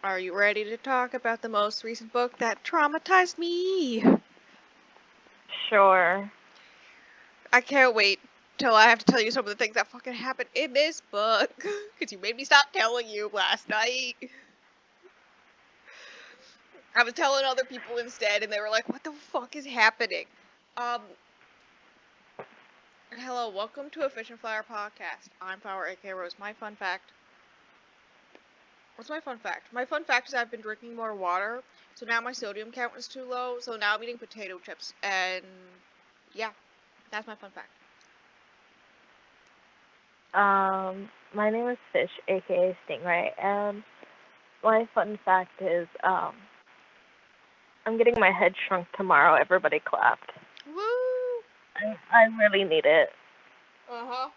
Are you ready to talk about the most recent book that traumatized me? Sure. I can't wait till I have to tell you some of the things that fucking happened in this book. Because you made me stop telling you last night. I was telling other people instead, and they were like, what the fuck is happening? Hello, welcome to a Fish and Flower podcast. I'm Flower, aka Rose. My fun fact. What's my fun fact? My fun fact is I've been drinking more water, so now my sodium count is too low, so now I'm eating potato chips, and yeah, that's my fun fact. My name is Fish, aka Stingray, and my fun fact is, I'm getting my head shrunk tomorrow. Everybody clapped. Woo! I really need it. Uh-huh.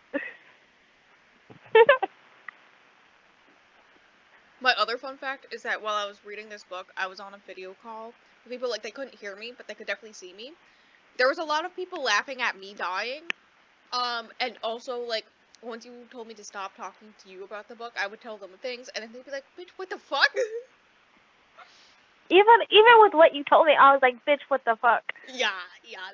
My other fun fact is that while I was reading this book, I was on a video call with people, like, they couldn't hear me, but they could definitely see me. There was a lot of people laughing at me dying. And also, like, once you told me to stop talking to you about the book, I would tell them things, and then they'd be like, bitch, what the fuck? Even with what you told me, I was like, bitch, what the fuck? Yeah,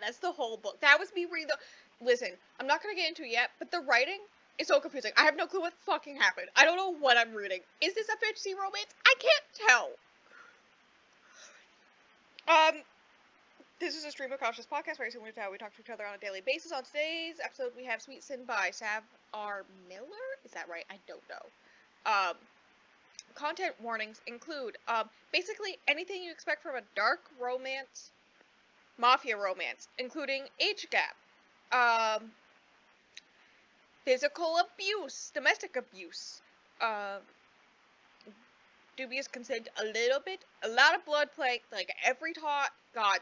that's the whole book. That was me reading the... Listen, I'm not gonna get into it yet, but the writing is so confusing. I have no clue what fucking happened. I don't know what I'm reading. Is this a fantasy romance? I can't tell. This is a stream of conscious podcast, very similar to how we talk to each other on a daily basis. On today's episode, we have Sweet Sin by Sav R. Miller. Is that right? I don't know. Content warnings include, basically anything you expect from a dark romance, mafia romance, including age gap, physical abuse, domestic abuse, dubious consent a little bit, a lot of blood play, like every God,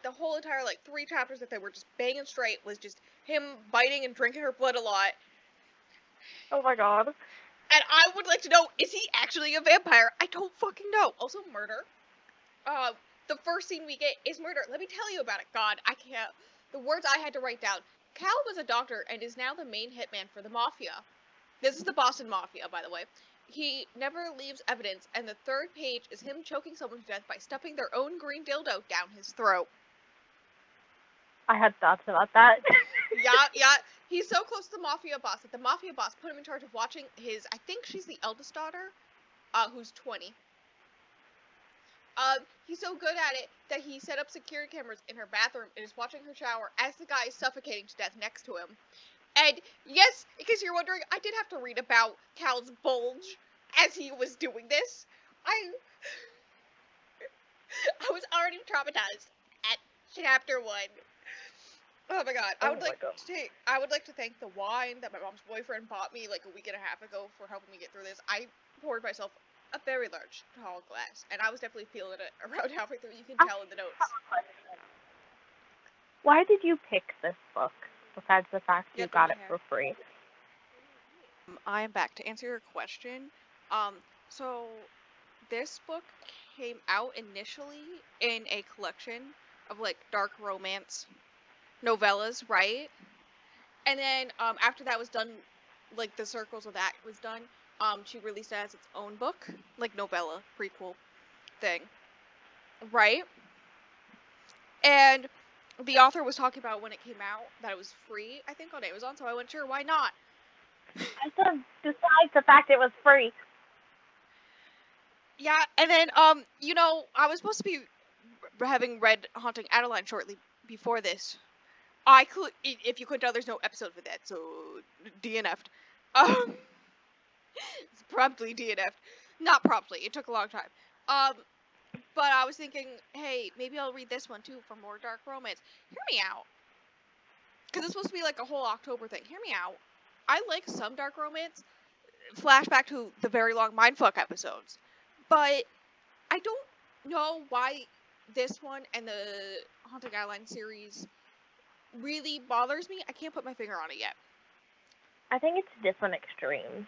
the whole entire, like, 3 chapters that they were just banging straight was just him biting and drinking her blood a lot. Oh my god. And I would like to know, is he actually a vampire? I don't fucking know. Also, murder. The first scene we get is murder. Let me tell you about it. God, I can't. The words I had to write down. Cal was a doctor and is now the main hitman for the Mafia. This is the Boston Mafia, by the way. He never leaves evidence, and the 3rd page is him choking someone to death by stuffing their own green dildo down his throat. I had thoughts about that. Yeah. He's so close to the Mafia boss that the Mafia boss put him in charge of watching his, I think she's the eldest daughter, who's 20. He's so good at it that he set up security cameras in her bathroom and is watching her shower as the guy is suffocating to death next to him. And yes, in case you're wondering, I did have to read about Cal's bulge as he was doing this. I was already traumatized at chapter 1. Oh my god! I would like to thank the wine that my mom's boyfriend bought me like a week and a half ago for helping me get through this. I poured myself a very large, tall glass, and I was definitely feeling it around halfway through. You can tell in the notes. Why did you pick this book, besides the fact you Get got my it hair. for free? I am back to answer your question. So this book came out initially in a collection of, like, dark romance novellas, right? And then after that was done, like, the circles of that was done, she released it as its own book, like, novella prequel thing, right? And the author was talking about when it came out that it was free, I think, on Amazon, so I went, sure, why not? I said, besides the fact it was free. Yeah, and then I was supposed to be having read Haunting Adeline shortly before this. I could, if you couldn't tell, there's no episode for that, so DNF'd. It's promptly DNF'd. Not promptly, it took a long time. But I was thinking, hey, maybe I'll read this one too for more dark romance. Hear me out. Because it's supposed to be like a whole October thing. Hear me out. I like some dark romance. Flashback to the very long Mindfuck episodes. But I don't know why this one and the Haunting Adeline series really bothers me. I can't put my finger on it yet. I think it's different extremes.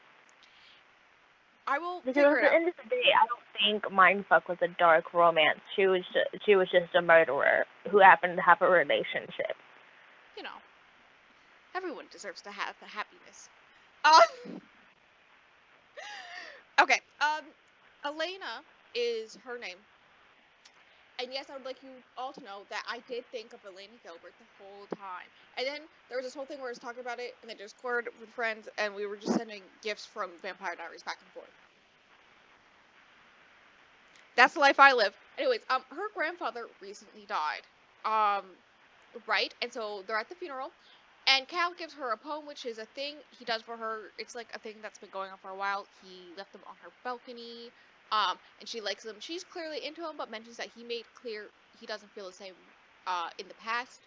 I will Because figure at it the out. end of the day, I don't think Mindfuck was a dark romance. She was just a murderer who happened to have a relationship. You know, everyone deserves to have the happiness. Okay. Elena is her name. And yes, I would like you all to know that I did think of Elena Gilbert the whole time. And then there was this whole thing where I was talking about it in the Discord with friends, and we were just sending gifts from Vampire Diaries back and forth. That's the life I live. Anyways, her grandfather recently died. Right? And so they're at the funeral, and Cal gives her a poem, which is a thing he does for her. It's like a thing that's been going on for a while. He left them on her balcony, and she likes them. She's clearly into him, but mentions that he made clear he doesn't feel the same, in the past.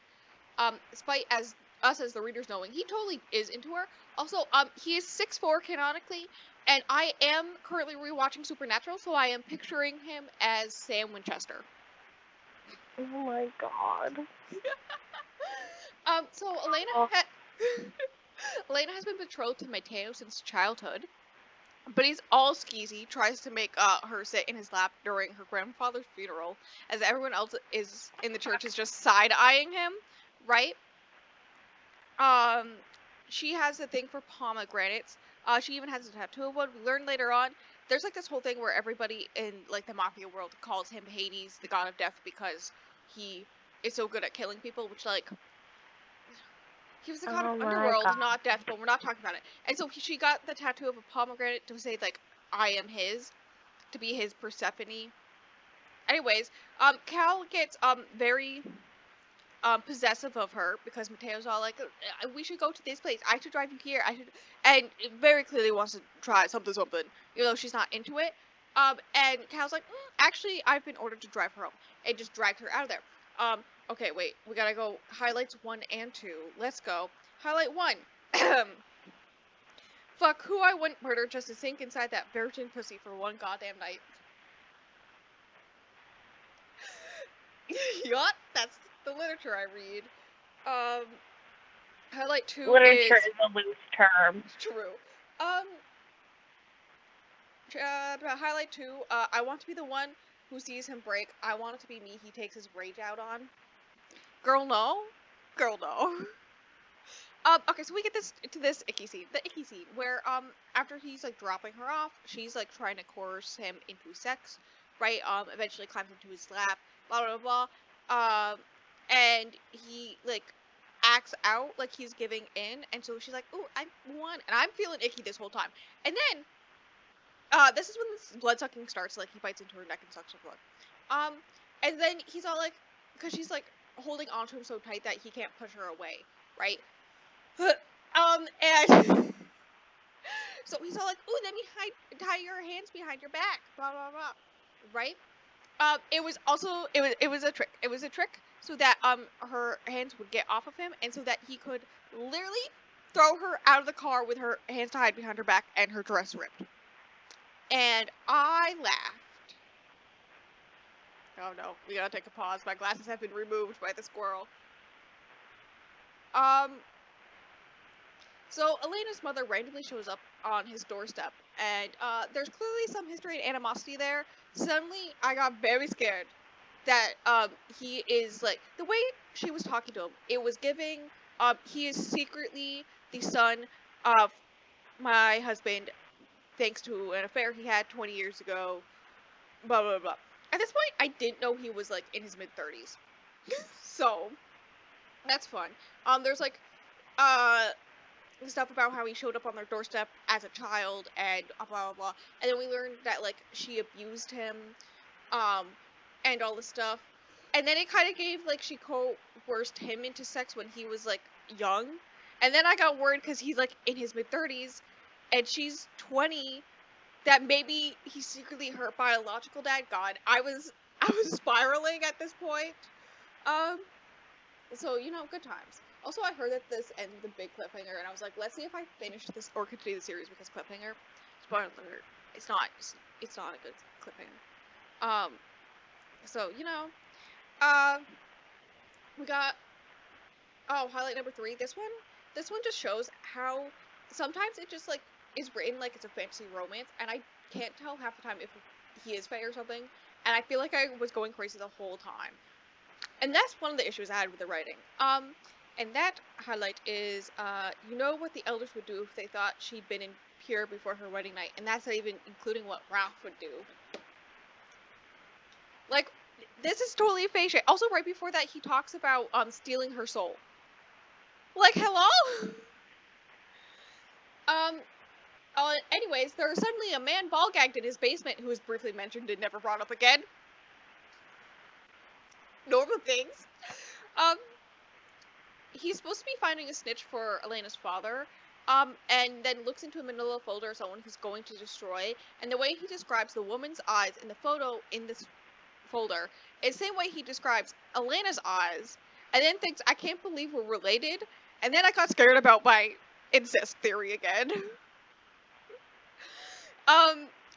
Despite as us as the readers knowing, he totally is into her. Also, he is 6'4" canonically, and I am currently rewatching Supernatural, so I am picturing him as Sam Winchester. Oh my god. So Elena has been betrothed to Mateo since childhood, but he's all skeezy, tries to make her sit in his lap during her grandfather's funeral, as everyone else is in the church is just side-eyeing him, right? Um, she has a thing for pomegranates. She even has a tattoo of one. We learn later on. There's like this whole thing where everybody in like the Mafia world calls him Hades, the god of death, because he is so good at killing people, which like he was the god of Oh my underworld, god. not death, but we're not talking about it. And so she got the tattoo of a pomegranate to say like I am his, to be his Persephone. Anyways, Cal gets very possessive of her because Mateo's all like, we should go to this place. I should drive you here. I should, and it very clearly wants to try something, even though she's not into it. And Cal's like, actually, I've been ordered to drive her home, and just drags her out of there. Okay, wait, we gotta go highlights 1 and 2. Let's go. Highlight 1. Fuck who I wouldn't murder just to sink inside that virgin pussy for one goddamn night. Yup, that's the literature I read. Um, highlight 2 Literature is is a loose term. true. Um, highlight 2, I want to be the one who sees him break. I want it to be me he takes his rage out on. Girl, no. Girl, no. Okay, so we get this icky scene. The icky scene where, after he's, like, dropping her off, she's, like, trying to coerce him into sex, right? Eventually climbs into his lap, blah, blah, blah. And he, like, acts out like he's giving in, and so she's like, ooh, I won. And I'm feeling icky this whole time. And then, this is when this blood sucking starts, like, he bites into her neck and sucks her blood. And then he's all like, because she's, like, holding onto him so tight that he can't push her away, right? And so he's all like, ooh, let me tie your hands behind your back, blah, blah, blah, right? It was also, it was a trick. It was a trick so that, her hands would get off of him, and so that he could literally throw her out of the car with her hands tied behind her back and her dress ripped. And I laughed. Oh no, we gotta take a pause. My glasses have been removed by the squirrel. So Elena's mother randomly shows up on his doorstep, and there's clearly some history and animosity there. Suddenly, I got very scared that he is like the way she was talking to him. It was giving he is secretly the son of my husband, thanks to an affair he had 20 years ago. Blah blah blah. At this point, I didn't know he was like in his mid-30s, so that's fun. There's like uh stuff about how he showed up on their doorstep as a child and blah blah blah, and then we learned that like she abused him, um, and all this stuff, and then it kind of gave like she coerced him into sex when he was like young, and then I got worried because he's like in his mid-30s, and she's 20, that maybe he's secretly her biological dad. God, I was spiraling at this point. Um, so, good times. Also, I heard that this ended the big cliffhanger, and I was like, let's see if I finish this or continue the series because cliffhanger. Spoiler alert. It's not a good cliffhanger. So uh, we got highlight number 3. This one just shows how sometimes it just like is written like it's a fantasy romance, and I can't tell half the time if he is fae or something, and I feel like I was going crazy the whole time. And that's one of the issues I had with the writing. And that highlight is, what the elders would do if they thought she'd been impure before her wedding night, and that's not even including what Ralph would do. Like, this is totally fake shit. Also, right before that, he talks about stealing her soul. Like, hello? Anyways, there was suddenly a man ball gagged in his basement who was briefly mentioned and never brought up again. Normal things. Um, he's supposed to be finding a snitch for Elena's father, and then looks into a manila folder of someone he's going to destroy, and the way he describes the woman's eyes in the photo in this folder is the same way he describes Elena's eyes, and then thinks, I can't believe we're related, and then I got scared about my incest theory again.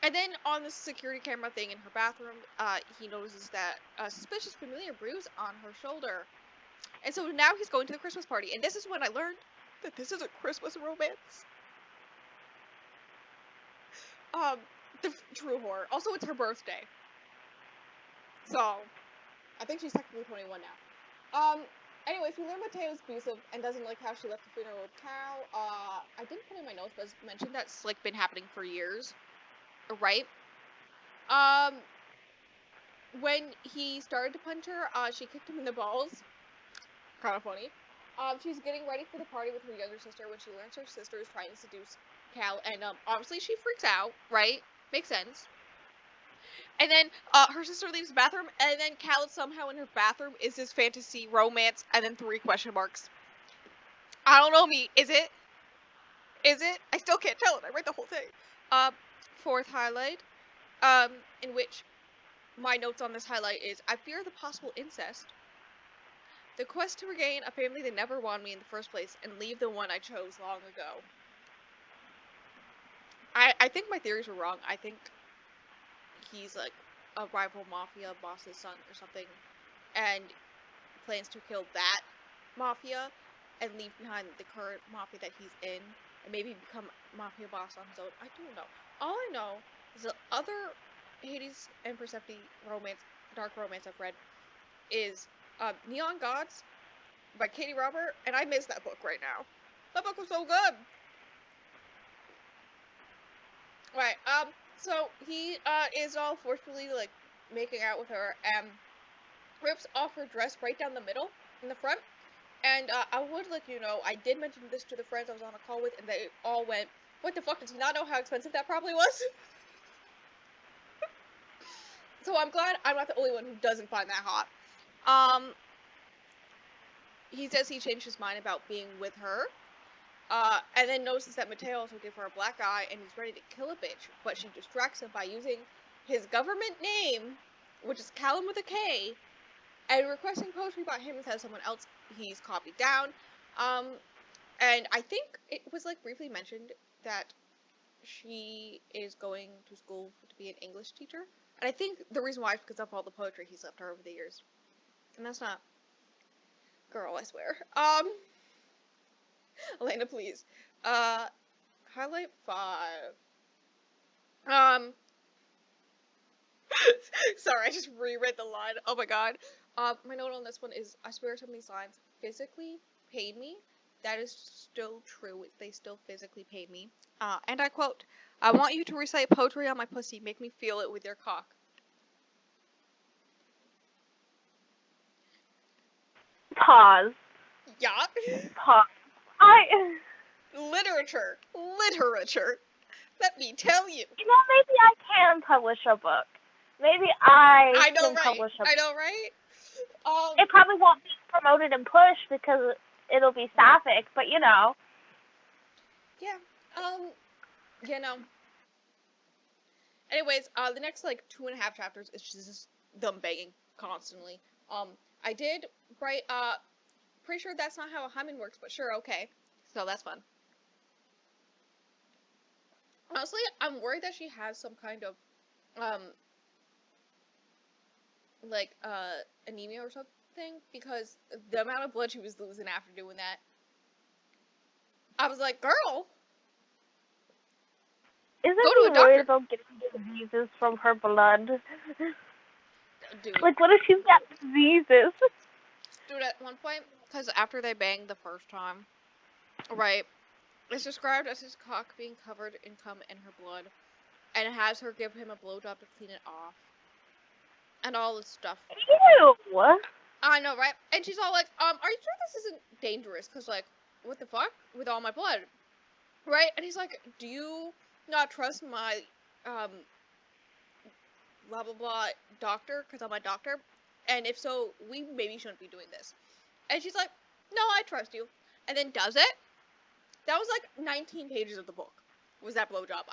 And then on the security camera thing in her bathroom, he notices that a suspicious familiar bruise on her shoulder. And so now he's going to the Christmas party, and this is when I learned that this is a Christmas romance. The true horror. Also, it's her birthday. So, I think she's technically 21 now. Anyways, we learn Mateo's abusive and doesn't like how she left the funeral with Cal. I didn't put in my notes, but it's mentioned that's, like, been happening for years. Right? Um, when he started to punch her, she kicked him in the balls. Kind of funny. She's getting ready for the party with her younger sister when she learns her sister is trying to seduce Cal, and obviously she freaks out, right? Makes sense. And then her sister leaves the bathroom, and then Cal somehow in her bathroom is this fantasy romance, and then 3 question marks. I don't know me. Is it? Is it? I still can't tell it. I read the whole thing. Fourth highlight, in which my notes on this highlight is, I fear the possible incest. The quest to regain a family that never wanted me in the first place and leave the one I chose long ago. I think my theories were wrong. I think he's like a rival mafia boss's son or something, and plans to kill that mafia and leave behind the current mafia that he's in, and maybe become mafia boss on his own. I don't know. All I know is the other Hades and Persephone romance, dark romance I've read is Neon Gods by Katie Robert, and I miss that book right now. That book was so good. Right. So he is all forcefully like making out with her and rips off her dress right down the middle in the front. And I would let you know, I did mention this to the friends I was on a call with, and they all went, "What the fuck? Does he not know how expensive that probably was?" So I'm glad I'm not the only one who doesn't find that hot. He says he changed his mind about being with her. And then notices that Mateo also gave her a black eye and he's ready to kill a bitch, but she distracts him by using his government name, which is Callum with a K, and requesting poetry about him instead of someone else he's copied down. And I think it was like briefly mentioned that she is going to school to be an English teacher. And I think the reason why is because of all the poetry he's left her over the years. And that's not... Girl, I swear. Elena, please. Highlight 5. Sorry, I just reread the line. Oh my god. My note on this one is, I swear some of these lines physically paid me. That is still true. They still physically paid me. And I quote, I want you to recite poetry on my pussy. Make me feel it with your cock. Pause. Yeah. Pause. Literature. Literature. Let me tell you. You know, maybe I can publish a book. Maybe I know, can right? publish a book. I know, right? It probably won't be promoted and pushed because it'll be sapphic, but you know. Yeah. You know. Anyways, the next like 2.5 chapters is just them banging constantly. I did write. Pretty sure that's not how a hymen works, but sure, okay. So that's fun. Honestly, I'm worried that she has some kind of um like anemia or something, because the amount of blood she was losing after doing that. I was like, girl, Isn't go to he a worried doctor. about getting diseases from her blood? Dude. Like, what if she's got diseases? Dude, at one point, because after they banged the first time, right, it's described as his cock being covered in cum and her blood, and has her give him a blowjob to clean it off. and all this stuff. Ew. I know, right? And she's all like, are you sure this isn't dangerous? Cause like, what the fuck with all my blood, right? And he's like, do you not trust my um blah blah blah doctor? Cause I'm a doctor, and if so, we maybe shouldn't be doing this. And she's like, no, I trust you, and then does it. That was like 19 pages of the book. Was that blowjob?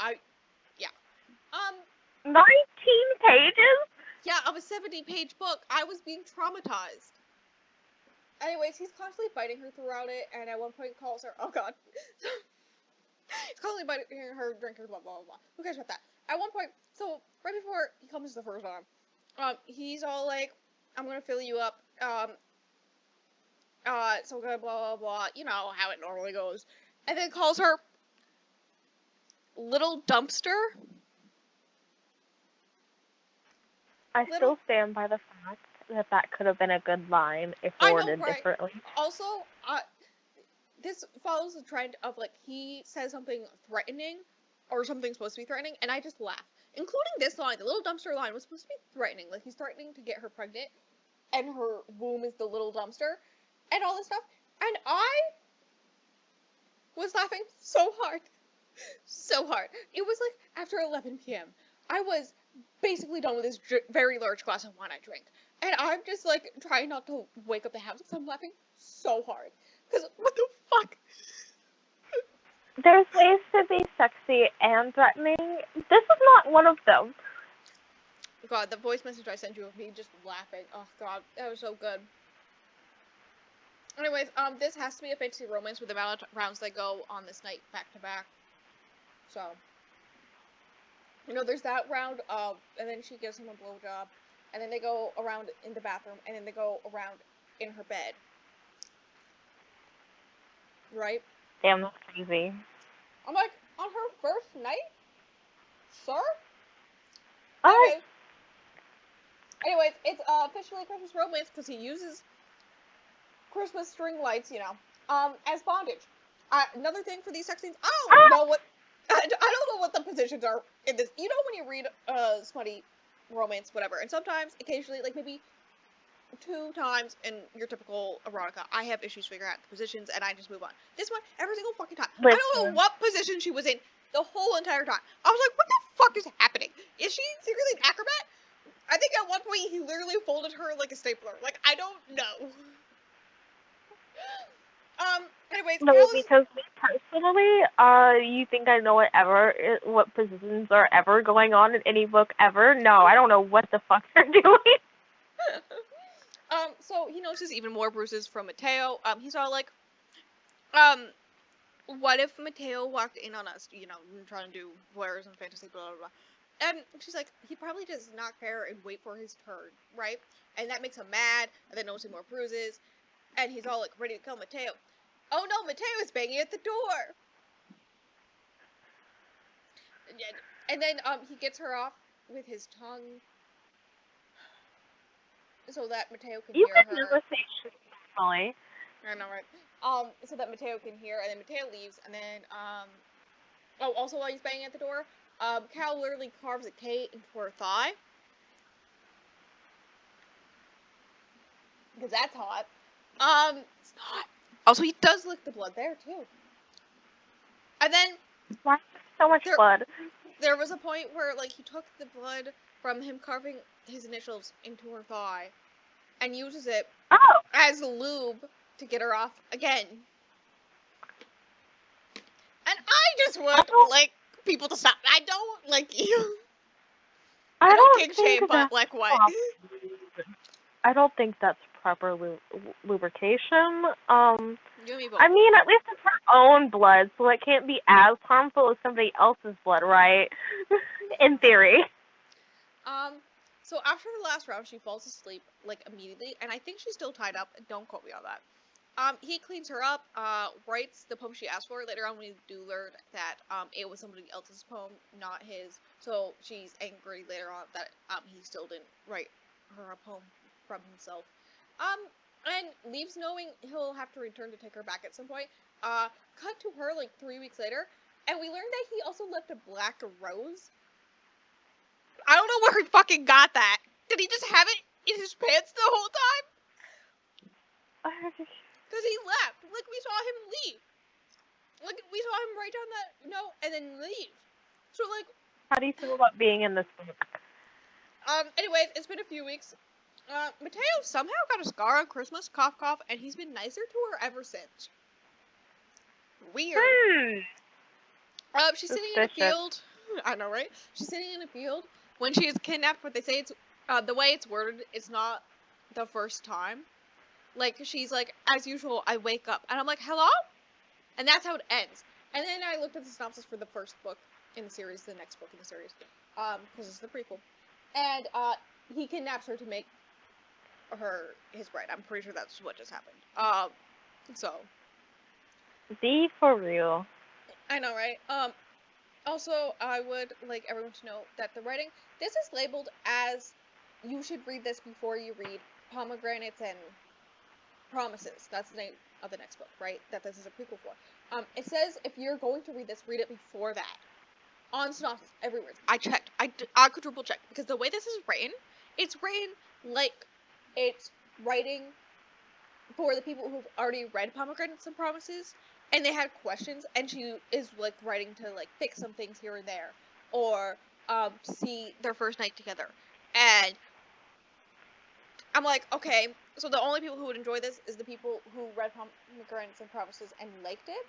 Yeah. Um, 19 pages? yeah, of a 70-page book. I was being traumatized. Anyways, he's constantly biting her throughout it, and at one point calls her, oh god. He's constantly biting her, drinking, blah, blah, blah, blah. Who cares about that? At one point, so, right before he comes the first time, he's all like, I'm gonna fill you up, so good, blah, blah, blah, you know how it normally goes. And then calls her Little Dumpster. I Little, still stand by the fact that that could have been a good line if I know, worded right? differently. Also, this follows the trend of like he says something threatening or something supposed to be threatening, and I just laugh. Including this line, the little dumpster line was supposed to be threatening. Like he's threatening to get her pregnant, and her womb is the little dumpster, and all this stuff. And I was laughing so hard, so hard. It was like after 11 p.m. I was basically done with this very large glass of wine I drank, and I'm just like trying not to wake up the house because I'm laughing so hard. Because what the fuck? There's ways to be sexy and threatening. This is not one of them. God, the voice message I sent you of me just laughing. Oh god, that was so good. Anyways, this has to be a fantasy romance with the amount of rounds they go on this night back to back. So, there's that round of, and then she gives him a blowjob, and then they go around in the bathroom, and then they go around in her bed. Right? Damn, that's crazy. I'm like, on her first night? Sir? I Anyways, it's officially Christmas romance because he uses Christmas string lights, as bondage. Another thing for these sex scenes, I don't know what I don't know what the positions are in this. You know when you read smutty romance, whatever, and sometimes, occasionally, like maybe 2 times in your typical erotica, I have issues figuring out the positions and I just move on. This one, every single fucking time, I don't know listen. what position she was in the whole entire time. I was like, what the fuck is happening? Is she secretly an acrobat? I think at one point he literally folded her like a stapler. Like, I don't know. Anyways, No, because me personally, you think I know what positions are ever going on in any book ever? No, I don't know what the fuck they're doing. So he notices even more bruises from Mateo. He's all like, what if Mateo walked in on us, trying to do wares and fantasy, blah, blah, blah. And she's like, he probably does not care and wait for his turn, right? And that makes him mad, and then noticing more bruises, and he's all like, ready to kill Mateo. Oh no, Mateo is banging at the door! And then, he gets her off with his tongue, so that Mateo can You hear could her. never say shit normally. I know, right? So that Mateo can hear, and then Mateo leaves, and then, also while he's banging at the door, Cal literally carves a K into her thigh. Because that's hot. It's not. Also, he does lick the blood there, too. And then, Why so much blood? there was a point where, like, he took the blood from him carving his initials into her thigh, and uses it as lube to get her off again. And I just want, like, people to stop. I don't like you. I don't kink shame, but, like, what? I don't think that's proper lubrication. You and me both. I mean, at least it's her own blood, so it can't be as harmful as somebody else's blood, right? In theory. So after the last round, she falls asleep, like, immediately, and I think she's still tied up. Don't quote me on that. He cleans her up, writes the poem she asked for. Later on, we do learn that, it was somebody else's poem, not his. So she's angry later on that, he still didn't write her a poem from himself. And leaves knowing he'll have to return to take her back at some point. Cut to her, like, 3 weeks later, and we learned that he also left a black rose. I don't know where he fucking got that. Did he just have it in his pants the whole time? Because he left. Like, we saw him leave. Like, we saw him write down that note and then leave. So, like... How do you feel about being in this book? Anyways, it's been a few weeks. Mateo somehow got a scar on Christmas, cough, cough, and he's been nicer to her ever since. Weird. She's sitting in a field. I know, right? She's sitting in a field when she is kidnapped, but they say it's, the way it's worded, it's not the first time. Like, she's like, as usual, I wake up. And I'm like, hello? And that's how it ends. And then I looked at the synopsis for the first book in the series, the next book in the series. Because it's the prequel. And, he kidnaps her to make her his bride. I'm pretty sure that's what just happened. So. Be for real. I know, right? Also, I would like everyone to know that the writing, this is labeled as, you should read this before you read Pomegranates and Promises. That's the name of the next book, right? That this is a prequel for. It says if you're going to read this, read it before that. On synopsis, everywhere. I checked. I quadruple checked, because the way this is written, it's written like it's writing for the people who've already read Pomegranates and Promises, and they had questions, and she is like writing to like fix some things here and there, or see their first night together. And I'm like, okay, so the only people who would enjoy this is the people who read Pomegranates and Promises and liked it,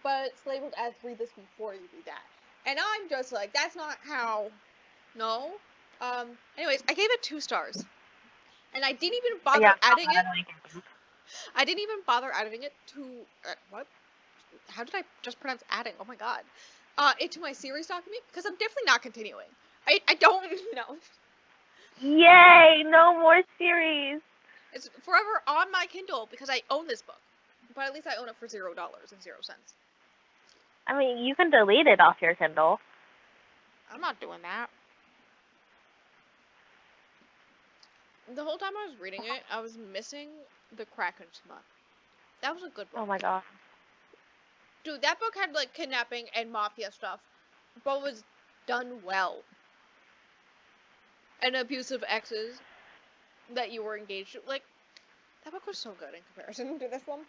but it's labeled as read this before you read that. And I'm just like, that's not how. No. Anyways, I gave it 2 stars. And I didn't even bother adding it. I didn't even bother adding it to what? How did I just pronounce adding? Oh my god. It to my series document, because I'm definitely not continuing. I don't know. Yay! No more series. It's forever on my Kindle because I own this book, but at least I own it for $0.00. I mean, you can delete it off your Kindle. I'm not doing that. The whole time I was reading it, I was missing the Kraken smut. That was a good book. Oh my god. Dude, that book had like kidnapping and mafia stuff, but was done well. And abusive exes that you were engaged with. Like, that book was so good in comparison to this one.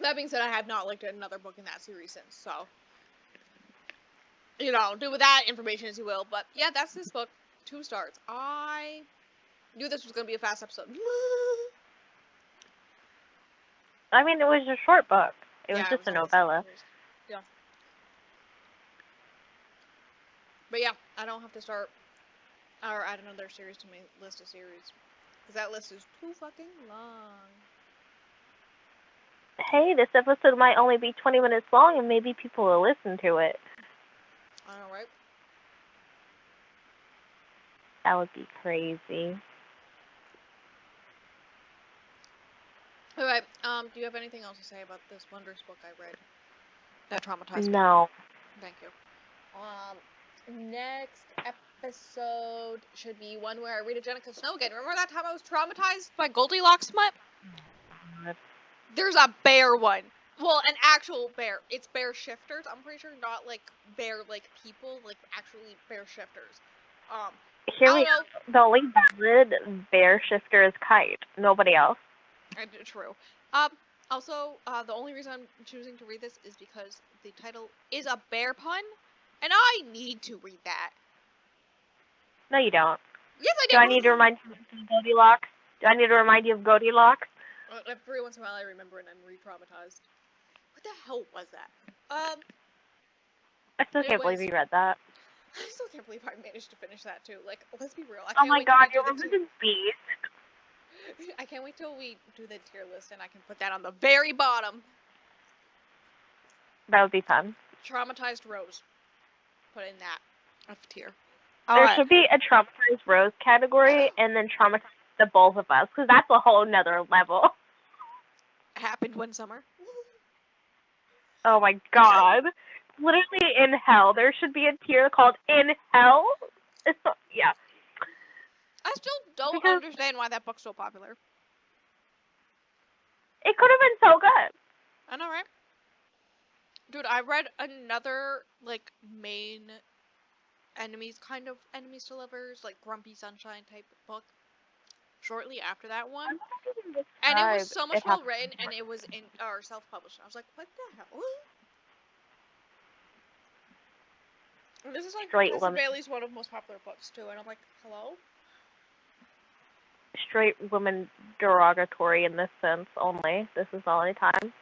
That being said, I have not looked at another book in that series since, so, you know, do with that information as you will. But yeah, that's this book. 2 stars. I knew this was going to be a fast episode. I mean, it was a short book. It was just a novella. Yeah. But yeah, I don't have to start or add another series to my list of series. Because that list is too fucking long. Hey, this episode might only be 20 minutes long, and maybe people will listen to it. I know, right? That would be crazy. Alright, do you have anything else to say about this wondrous book I read? That traumatized me. No. Thank you. Next episode should be one where I read a Jenica Snow again. Remember that time I was traumatized by Goldilocks smut? There's a bear one. Well, an actual bear. It's bear shifters. I'm pretty sure not like bear like people, like actually bear shifters. Here we go. The only valid bear shifter is Kite. Nobody else. True. Also, the only reason I'm choosing to read this is because the title is a bear pun, and I need to read that. No, you don't. Yes, I do. Do I need to remind you of Goldilocks? Do I need to remind you of Goldilocks? Every once in a while I remember and I'm re-traumatized. What the hell was that? I still can't believe you read that. I still can't believe I managed to finish that too. Like, let's be real. Oh my god, you're a beast. I can't wait till we do the tier list and I can put that on the very bottom. That would be fun. Traumatized Rose. Put in that F tier. There should be a Traumatized Rose category and then Traumatized the both of us, because that's a whole nother level. Happened one summer. Oh my god. Literally in hell. There should be a tier called In Hell. Yeah. I still don't understand why that book's so popular. It could have been so good. I know, right? Dude, I read another, like, main enemies to lovers, like Grumpy Sunshine type book. Shortly after that one, I'm not even and it was describe so much it well happened. written, and it was in or self-published. I was like, what the hell? And Straight this is women, Bailey's one of the most popular books too, and I'm like, hello. straight women derogatory in this sense only. This is the only time.